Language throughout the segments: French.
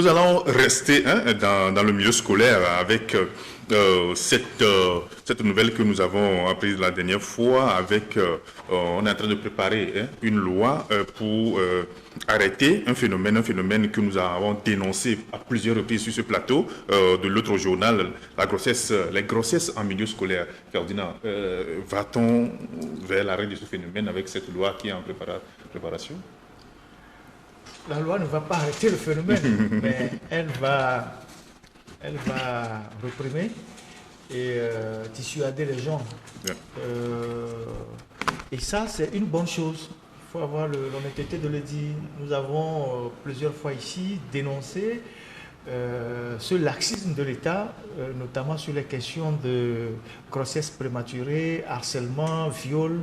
nous allons rester dans le milieu scolaire avec cette nouvelle que nous avons apprise la dernière fois. On est en train de préparer une loi pour arrêter un phénomène que nous avons dénoncé à plusieurs reprises sur ce plateau de l'autre journal, les grossesses en milieu scolaire. Ferdinand, va-t-on vers l'arrêt de ce phénomène avec cette loi qui est en préparation? La loi ne va pas arrêter le phénomène, mais elle va réprimer et dissuader les gens. Yeah. Et ça, c'est une bonne chose. Il faut avoir l'honnêteté de le dire. Nous avons plusieurs fois ici dénoncé ce laxisme de l'État, notamment sur les questions de grossesse prématurée, harcèlement, viol,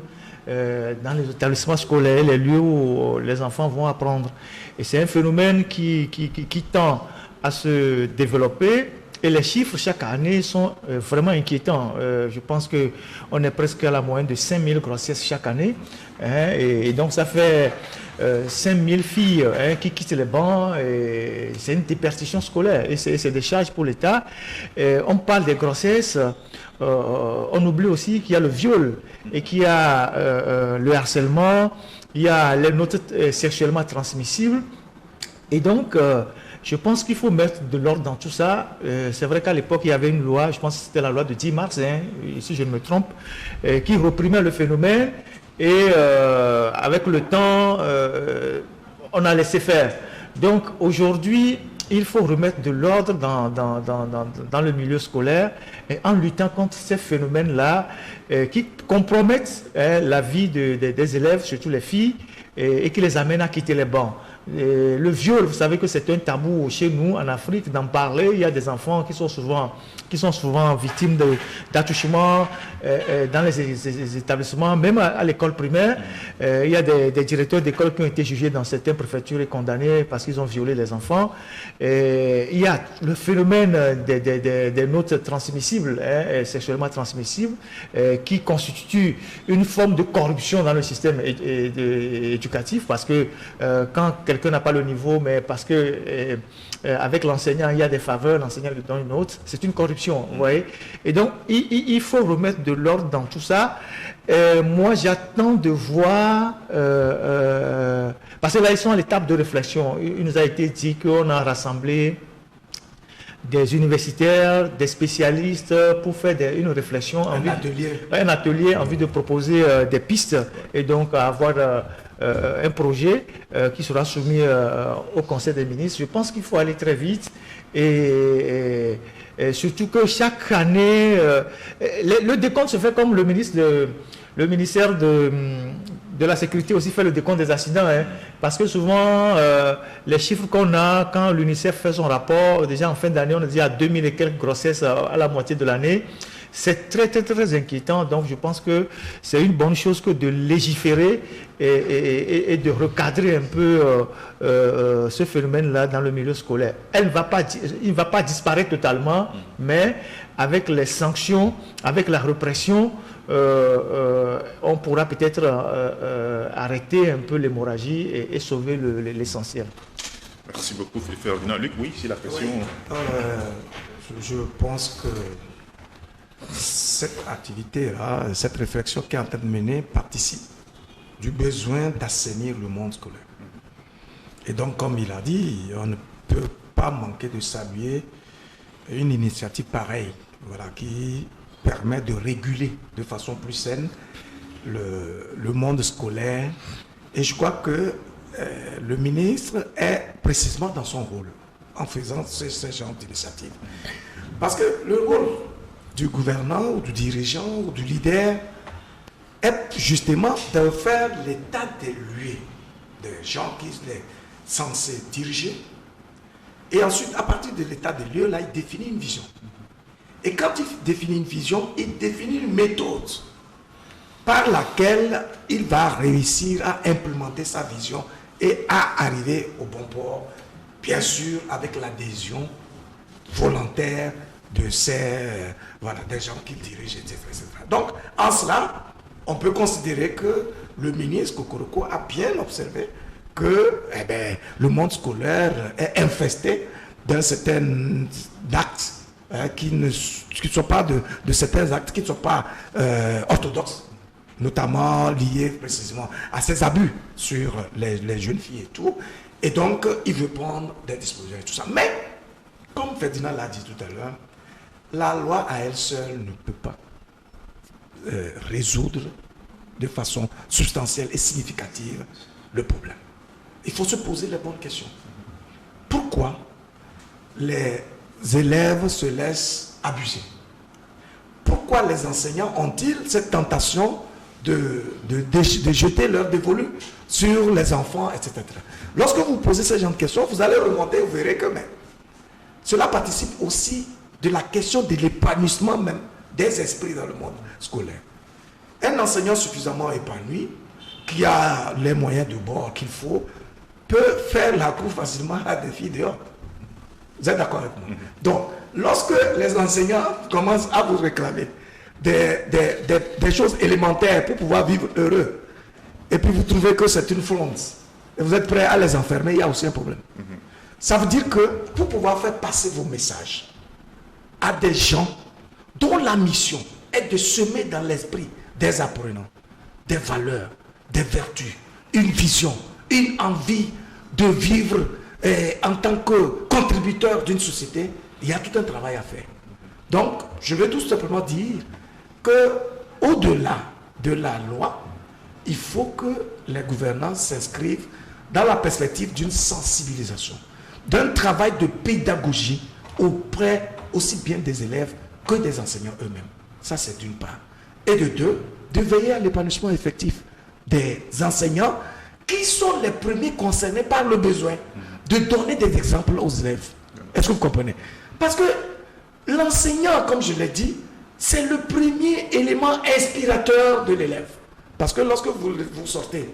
dans les établissements scolaires, les lieux où les enfants vont apprendre. Et c'est un phénomène qui tend à se développer. Et les chiffres chaque année sont vraiment inquiétants. Je pense qu'on est presque à la moyenne de 5000 grossesses chaque année. Et donc ça fait 5000 filles qui quittent les bancs. C'est une déperdition scolaire et c'est des charges pour l'État. On parle des grossesses. On oublie aussi qu'il y a le viol et qu'il y a le harcèlement, il y a les notes sexuellement transmissibles. Et donc, je pense qu'il faut mettre de l'ordre dans tout ça. C'est vrai qu'à l'époque, il y avait une loi, je pense que c'était la loi de 10 mars, si je ne me trompe, qui réprimait le phénomène. Et avec le temps, on a laissé faire. Donc aujourd'hui, il faut remettre de l'ordre dans le milieu scolaire et en luttant contre ces phénomènes-là qui compromettent la vie des élèves, surtout les filles, et qui les amènent à quitter les bancs. Le viol, vous savez que c'est un tabou chez nous en Afrique d'en parler. Il y a des enfants qui sont souvent victimes d'attouchements dans les établissements, même à l'école primaire. Il y a des directeurs d'école qui ont été jugés dans certaines préfectures et condamnés parce qu'ils ont violé les enfants. Il y a le phénomène des notes transmissibles, sexuellement transmissibles, qui constitue une forme de corruption dans le système éducatif parce que quand quelqu'un n'a pas le niveau, mais parce que avec l'enseignant, il y a des faveurs, l'enseignant lui donne une autre, c'est une corruption, vous voyez. Et donc, il faut remettre de l'ordre dans tout ça. Moi, j'attends de voir, parce que là, ils sont à l'étape de réflexion. Il nous a été dit qu'on a rassemblé des universitaires, des spécialistes pour faire une réflexion, un atelier en vue de proposer des pistes et donc avoir un projet qui sera soumis au Conseil des ministres. Je pense qu'il faut aller très vite et surtout que chaque année, le décompte se fait comme le ministère de la Sécurité aussi fait le décompte des accidents, parce que souvent, les chiffres qu'on a, quand l'UNICEF fait son rapport, déjà en fin d'année, on a dit à 2000 et quelques grossesses à la moitié de l'année. C'est très, très, très inquiétant. Donc, je pense que c'est une bonne chose que de légiférer et de recadrer un peu ce phénomène-là dans le milieu scolaire. Il ne va pas disparaître totalement, mais avec les sanctions, avec la répression, on pourra peut-être arrêter un peu l'hémorragie et sauver l'essentiel. Merci beaucoup, Ferdinand. Luc, oui, c'est la question. Oui. Je pense que cette activité-là, cette réflexion qui est en train de mener participe du besoin d'assainir le monde scolaire. Et donc, comme il a dit, on ne peut pas manquer de saluer une initiative pareille, voilà, qui permet de réguler de façon plus saine le monde scolaire. Et je crois que le ministre est précisément dans son rôle en faisant ce genre d'initiative. Parce que le rôle du gouvernant ou du dirigeant ou du leader est justement de faire l'état des lieux des gens qui sont censés diriger. Et ensuite, à partir de l'état des lieux, là, il définit une vision. Et quand il définit une vision, il définit une méthode par laquelle il va réussir à implémenter sa vision et à arriver au bon port, bien sûr avec l'adhésion volontaire de des gens qu'il dirige, etc., etc. Donc, en cela, on peut considérer que le ministre Kokoroko a bien observé que le monde scolaire est infesté d'un certain acte qui ne sont pas de certains actes qui ne sont pas orthodoxes, notamment liés précisément à ces abus sur les jeunes filles et tout. Et donc, il veut prendre des dispositions et tout ça. Mais, comme Ferdinand l'a dit tout à l'heure, la loi à elle seule ne peut pas résoudre de façon substantielle et significative le problème. Il faut se poser les bonnes questions. Pourquoi les élèves se laissent abuser? Pourquoi les enseignants ont-ils cette tentation de jeter leur dévolu sur les enfants, etc. Lorsque vous posez ce genre de questions, vous allez remonter, vous verrez que cela participe aussi de la question de l'épanouissement même des esprits dans le monde scolaire. Un enseignant suffisamment épanoui, qui a les moyens de bord qu'il faut, peut faire la cour facilement à des filles dehors. Vous êtes d'accord avec moi? Donc, lorsque les enseignants commencent à vous réclamer des choses élémentaires pour pouvoir vivre heureux, et puis vous trouvez que c'est une fronde, et vous êtes prêt à les enfermer, il y a aussi un problème. Ça veut dire que pour pouvoir faire passer vos messages à des gens dont la mission est de semer dans l'esprit des apprenants, des valeurs, des vertus, une vision, une envie de vivre en tant que contributeur d'une société, il y a tout un travail à faire. Donc, je veux tout simplement dire que au-delà de la loi, il faut que les gouvernants s'inscrivent dans la perspective d'une sensibilisation, d'un travail de pédagogie auprès aussi bien des élèves que des enseignants eux-mêmes. Ça, c'est d'une part. Et de deux, de veiller à l'épanouissement effectif des enseignants qui sont les premiers concernés par le besoin de donner des exemples aux élèves. Est-ce que vous comprenez? Parce que l'enseignant, comme je l'ai dit, c'est le premier élément inspirateur de l'élève. Parce que lorsque vous sortez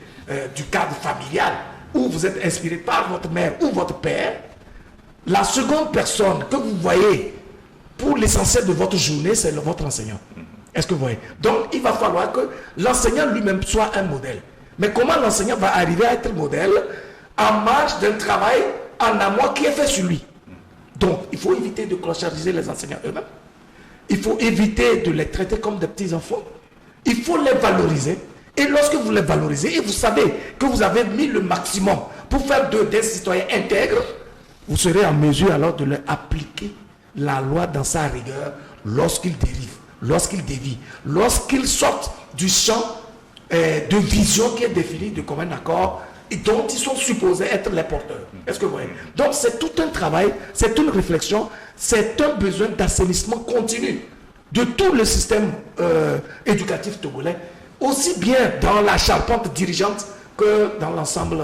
du cadre familial, où vous êtes inspiré par votre mère ou votre père, la seconde personne que vous voyez pour l'essentiel de votre journée, c'est votre enseignant. Est-ce que vous voyez? Donc, il va falloir que l'enseignant lui-même soit un modèle. Mais comment l'enseignant va arriver à être modèle en marge d'un travail en amont qui est fait sur lui? Donc, il faut éviter de clochardiser les enseignants eux-mêmes. Il faut éviter de les traiter comme des petits-enfants. Il faut les valoriser. Et lorsque vous les valorisez, et vous savez que vous avez mis le maximum pour faire d'eux des citoyens intègres, vous serez en mesure alors de leur appliquer la loi dans sa rigueur lorsqu'ils dérivent, lorsqu'ils dévient, lorsqu'ils sortent du champ de vision qui est défini de commun accord et dont ils sont supposés être les porteurs. Est-ce que vous voyez? Donc c'est tout un travail, c'est une réflexion, c'est un besoin d'assainissement continu de tout le système éducatif togolais, aussi bien dans la charpente dirigeante que dans l'ensemble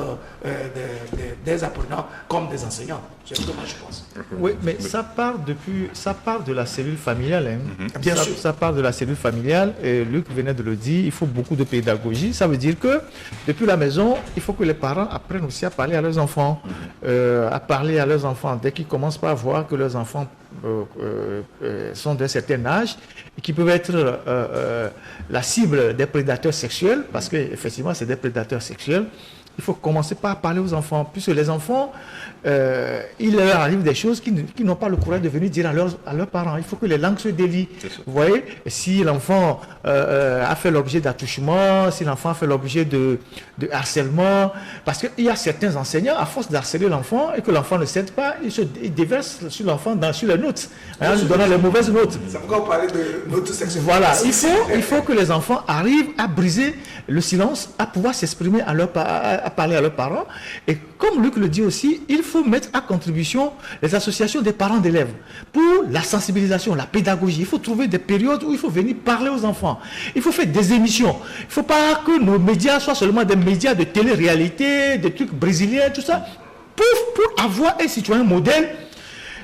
des apprenants comme des enseignants. C'est ce que moi je pense. Oui, mais ça part de la cellule familiale. Hein. Bien sûr. Ça part de la cellule familiale. Et Luc venait de le dire, il faut beaucoup de pédagogie. Ça veut dire que depuis la maison, il faut que les parents apprennent aussi à parler à leurs enfants. Dès qu'ils commencent par voir que leurs enfants sont d'un certain âge et qui peuvent être la cible des prédateurs sexuels, parce qu'effectivement c'est des prédateurs sexuels. Il faut commencer par parler aux enfants, puisque les enfants, il leur arrive des choses qu'ils n'ont pas le courage de venir dire à leurs parents. Il faut que les langues se délient. Vous voyez, si l'enfant a fait l'objet d'attouchement, si l'enfant a fait l'objet de harcèlement, parce qu'il y a certains enseignants, à force d'harceler l'enfant et que l'enfant ne cède pas, ils déversent sur l'enfant sur les notes, en lui donnant les mauvaises notes. C'est pourquoi on parlait de notes sexuelles. Voilà, il faut que les enfants arrivent à briser le silence, à pouvoir s'exprimer à parler à leurs parents. Et comme Luc le dit aussi, il faut mettre à contribution les associations des parents d'élèves pour la sensibilisation, la pédagogie. Il faut trouver des périodes où il faut venir parler aux enfants. Il faut faire des émissions. Il ne faut pas que nos médias soient seulement des médias de télé-réalité, des trucs brésiliens, tout ça. Pour avoir un citoyen modèle,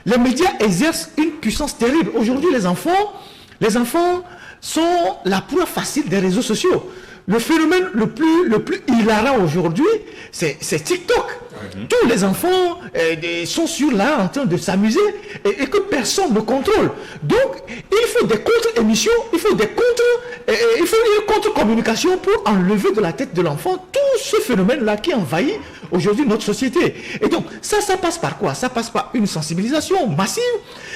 les médias exercent une puissance terrible. Aujourd'hui, les enfants sont la proie facile des réseaux sociaux. Le phénomène le plus hilarant aujourd'hui, c'est TikTok. Tous les enfants sont sur là en train de s'amuser et que personne ne contrôle. Donc, il faut des contre-émissions, il faut une contre-communication pour enlever de la tête de l'enfant tout ce phénomène-là qui envahit aujourd'hui notre société. Et donc, ça passe par quoi? Ça passe par une sensibilisation massive,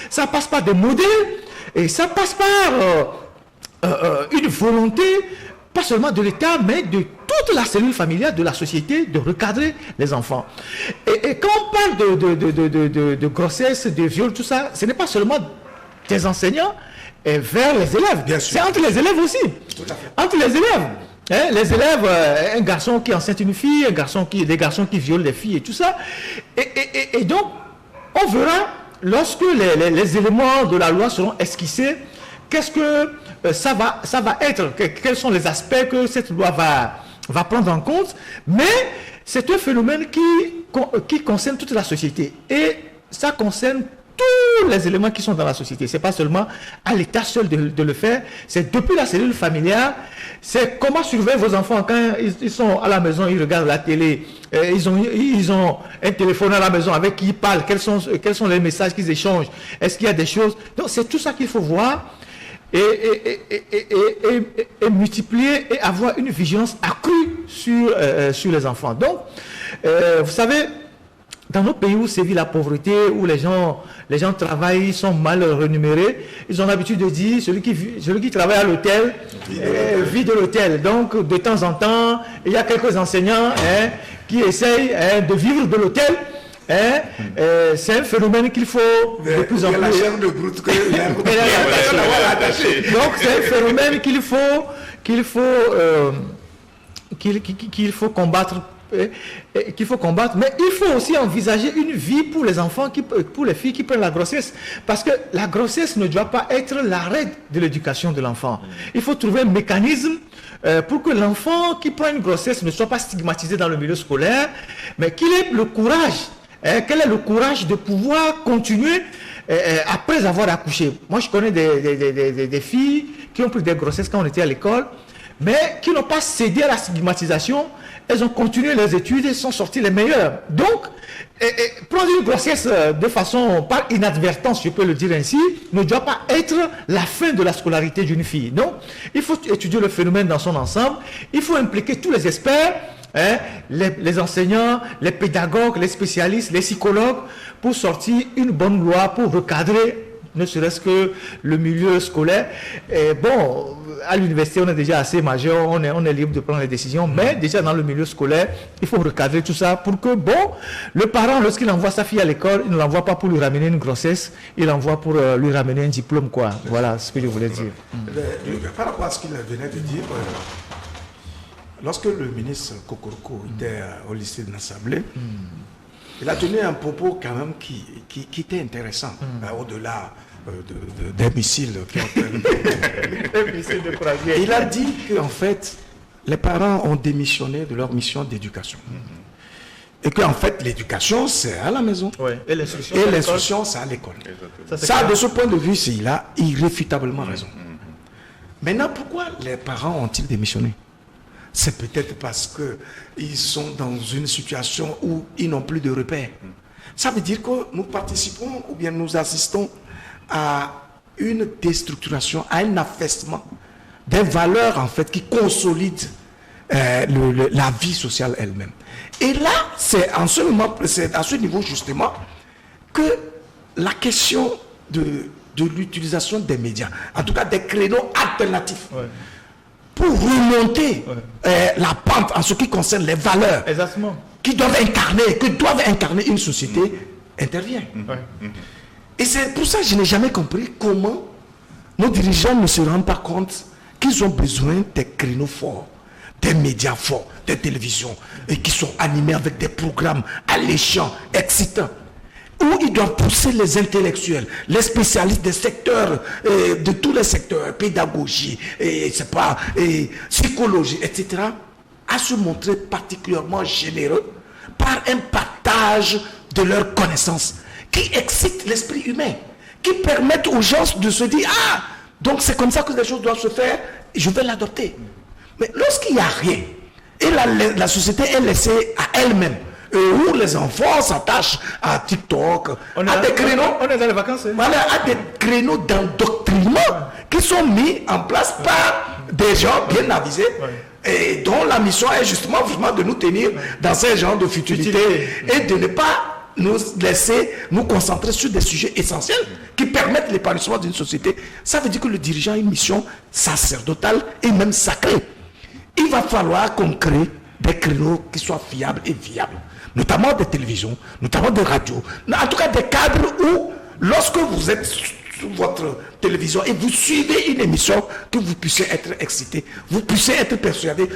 ça passe par des modèles, et ça passe par une volonté, pas seulement de l'État, mais de toute la cellule familiale de la société, de recadrer les enfants. Et quand on parle de grossesse, de viol, tout ça, ce n'est pas seulement des enseignants vers les élèves, c'est entre les élèves aussi. Entre les élèves. Hein, les élèves, un garçon qui enceinte une fille, des garçons qui violent les filles et tout ça. Et donc, on verra, lorsque les éléments de la loi seront esquissés, qu'est-ce que ça va être, quels sont les aspects que cette loi va prendre en compte. Mais c'est un phénomène qui concerne toute la société. Et ça concerne tous les éléments qui sont dans la société. Ce n'est pas seulement à l'État seul de le faire, c'est depuis la cellule familiale, c'est comment surveiller vos enfants quand ils sont à la maison, ils regardent la télé, ils ont un téléphone à la maison avec qui ils parlent, quels sont les messages qu'ils échangent, est-ce qu'il y a des choses. Donc c'est tout ça qu'il faut voir et multiplier et avoir une vigilance accrue sur les enfants. Donc, vous savez, dans nos pays où sévit la pauvreté, où les gens travaillent, ils sont mal rémunérés, ils ont l'habitude de dire celui qui travaille à l'hôtel vit de l'hôtel. Donc, de temps en temps, il y a quelques enseignants qui essayent de vivre de l'hôtel. C'est un phénomène qu'il faut de plus en plus. Donc, c'est un phénomène qu'il faut combattre. Mais il faut aussi envisager une vie pour les enfants, pour les filles qui prennent la grossesse, parce que la grossesse ne doit pas être l'arrêt de l'éducation de l'enfant. Il faut trouver un mécanisme pour que l'enfant qui prend une grossesse ne soit pas stigmatisé dans le milieu scolaire, mais qu'il ait le courage, quel est le courage de pouvoir continuer après avoir accouché. Moi, je connais des filles qui ont pris des grossesses quand on était à l'école, mais qui n'ont pas cédé à la stigmatisation. Elles ont continué leurs études et sont sorties les meilleures. Donc, prendre une grossesse de façon, par inadvertance, je peux le dire ainsi, ne doit pas être la fin de la scolarité d'une fille. Donc, il faut étudier le phénomène dans son ensemble. Il faut impliquer tous les experts, les enseignants, les pédagogues, les spécialistes, les psychologues, pour sortir une bonne loi, pour recadrer ne serait-ce que le milieu scolaire. Et bon, à l'université, on est déjà assez majeur, on est libre de prendre les décisions, mais déjà dans le milieu scolaire, il faut recadrer tout ça pour que, bon, le parent, lorsqu'il envoie sa fille à l'école, il ne l'envoie pas pour lui ramener une grossesse, il l'envoie pour lui ramener un diplôme, quoi. Voilà ce que je voulais dire. Par rapport à ce qu'il venait de dire, lorsque le ministre Kokoroko était au lycée de Nassablé, il a tenu un propos quand même qui était intéressant, au-delà des missiles qui ont fait. Il a dit qu'en fait, les parents ont démissionné de leur mission d'éducation. Et qu'en fait, l'éducation, c'est à la maison. Ouais. Et l'instruction, c'est à l'école. Ça, de ce point de vue, il a irréfutablement raison. Maintenant, pourquoi les parents ont-ils démissionné? C'est peut-être parce qu'ils sont dans une situation où ils n'ont plus de repères. Ça veut dire que nous participons ou bien nous assistons à une déstructuration, à un affaissement des valeurs en fait qui consolident la vie sociale elle-même. Et là, c'est à ce niveau justement que la question de l'utilisation des médias, en tout cas des créneaux alternatifs, pour remonter la pente en ce qui concerne les valeurs que doivent incarner une société, intervient. Et c'est pour ça que je n'ai jamais compris comment nos dirigeants ne se rendent pas compte qu'ils ont besoin des créneaux forts, des médias forts, des télévisions, et qui sont animés avec des programmes alléchants, excitants, où ils doivent pousser les intellectuels, les spécialistes des secteurs, de tous les secteurs, pédagogie, psychologie, etc., à se montrer particulièrement généreux par un partage de leurs connaissances qui excite l'esprit humain, qui permettent aux gens de se dire « Ah, donc c'est comme ça que les choses doivent se faire, je vais l'adopter. » Mais lorsqu'il n'y a rien, et la société est laissée à elle-même, où les enfants s'attachent à TikTok, à des créneaux, on est dans les vacances, voilà, à des créneaux d'endoctrinement qui sont mis en place par des gens bien avisés, et dont la mission est justement vraiment de nous tenir dans ce genre de futilité et de ne pas nous laisser nous concentrer sur des sujets essentiels qui permettent l'épanouissement d'une société. Ça veut dire que le dirigeant a une mission sacerdotale et même sacrée. Il va falloir qu'on crée des créneaux qui soient fiables et viables, notamment des télévisions, notamment des radios, en tout cas des cadres où, lorsque vous êtes sur votre télévision et vous suivez une émission, que vous puissiez être excité, vous puissiez être persuadé,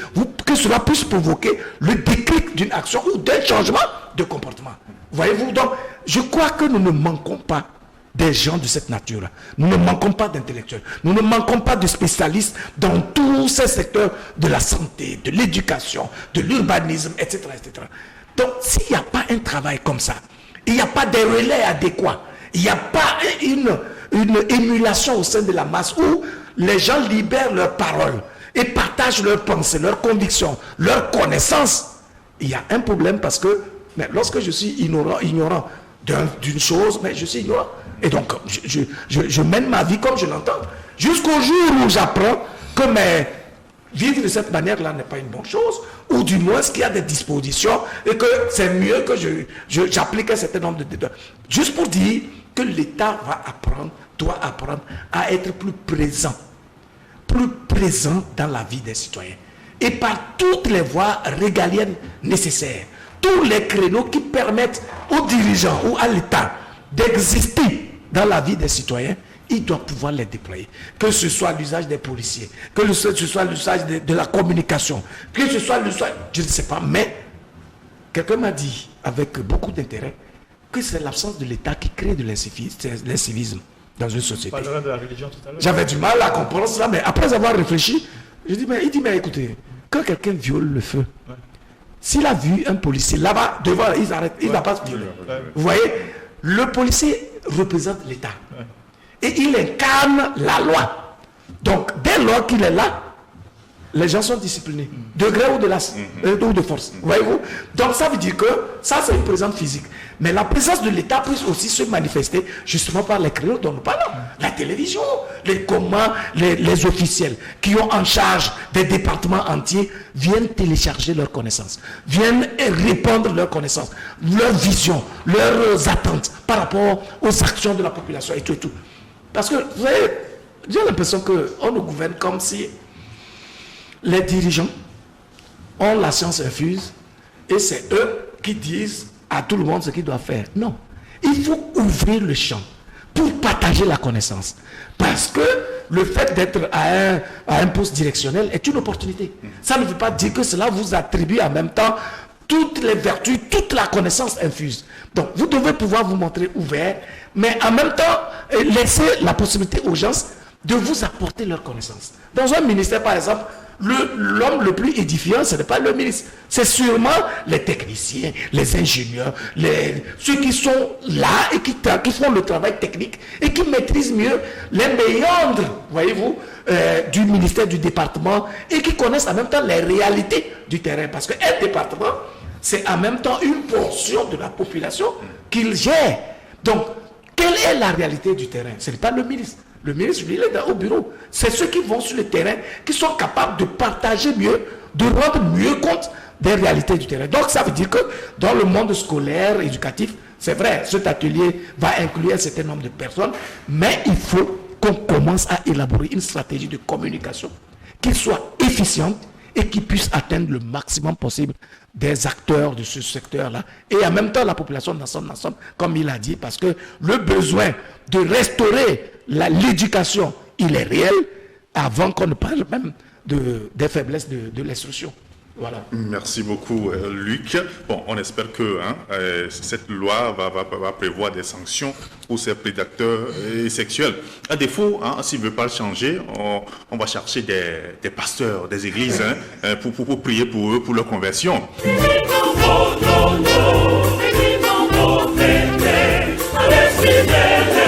que cela puisse provoquer le déclic d'une action ou d'un changement de comportement. Voyez-vous, donc, je crois que nous ne manquons pas des gens de cette nature-là. Nous ne manquons pas d'intellectuels. Nous ne manquons pas de spécialistes dans tous ces secteurs de la santé, de l'éducation, de l'urbanisme, etc., etc. Donc, s'il n'y a pas un travail comme ça, il n'y a pas des relais adéquats, il n'y a pas une émulation au sein de la masse où les gens libèrent leurs paroles et partagent leurs pensées, leurs convictions, leurs connaissances, il y a un problème parce que lorsque je suis ignorant d'une chose, mais je suis ignorant. Et donc, je mène ma vie comme je l'entends. Jusqu'au jour où j'apprends que vivre de cette manière-là n'est pas une bonne chose, ou du moins qu'il y a des dispositions et que c'est mieux que j'applique un certain nombre de... Juste pour dire que l'État doit apprendre à être plus présent dans la vie des citoyens. Et par toutes les voies régaliennes nécessaires, tous les créneaux qui permettent aux dirigeants ou à l'État d'exister dans la vie des citoyens, il doit pouvoir les déployer. Que ce soit l'usage des policiers, que ce soit l'usage de la communication, que ce soit l'usage, je ne sais pas, mais quelqu'un m'a dit avec beaucoup d'intérêt que c'est l'absence de l'État qui crée de l'incivisme dans une société. On parlera de la religion tout à l'heure. J'avais du mal à comprendre cela, mais après avoir réfléchi, il dit, mais écoutez, quand quelqu'un viole le feu, s'il a vu un policier là-bas, devant, ils arrêtent, il ne va pas se violer. Vous voyez, le policier représente l'État. Et il incarne la loi. Donc, dès lors qu'il est là, les gens sont disciplinés, de gré ou de force. Voyez-vous? Donc, ça veut dire que ça, c'est une présence physique. Mais la présence de l'État peut aussi se manifester justement par les créneaux dont nous parlons. La télévision, les officiels qui ont en charge des départements entiers viennent télécharger leurs connaissances, viennent répandre leurs connaissances, leurs visions, leurs attentes par rapport aux actions de la population et tout et tout. Parce que, vous voyez, j'ai l'impression qu'on nous gouverne comme si les dirigeants ont la science infuse et c'est eux qui disent à tout le monde ce qu'ils doivent faire. Non. Il faut ouvrir le champ pour partager la connaissance. Parce que le fait d'être à un poste directionnel est une opportunité. Ça ne veut pas dire que cela vous attribue en même temps toutes les vertus, toute la connaissance infuse. Donc, vous devez pouvoir vous montrer ouvert, mais en même temps, laisser la possibilité aux gens de vous apporter leur connaissance. Dans un ministère, par exemple, l'homme le plus édifiant, ce n'est pas le ministre. C'est sûrement les techniciens, les ingénieurs, ceux qui sont là et qui font le travail technique et qui maîtrisent mieux les méandres, voyez-vous, du ministère, du département et qui connaissent en même temps les réalités du terrain. Parce qu'un département, c'est en même temps une portion de la population qu'il gère. Donc, quelle est la réalité du terrain? Ce n'est pas le ministre. Le ministre, lui, il est au bureau. C'est ceux qui vont sur le terrain, qui sont capables de partager mieux, de rendre mieux compte des réalités du terrain. Donc, ça veut dire que dans le monde scolaire, éducatif, c'est vrai, cet atelier va inclure un certain nombre de personnes, mais il faut qu'on commence à élaborer une stratégie de communication qui soit efficiente et qui puisse atteindre le maximum possible des acteurs de ce secteur-là et en même temps la population dans son ensemble, comme il a dit, parce que le besoin de restaurer l'éducation, il est réel avant qu'on ne parle même des faiblesses de l'instruction. Voilà. Merci beaucoup, Luc. Bon, on espère que cette loi va prévoir des sanctions pour ces prédateurs sexuels. À défaut, s'il ne veut pas le changer, on va chercher des pasteurs, des églises pour prier pour eux, pour leur conversion. Allez,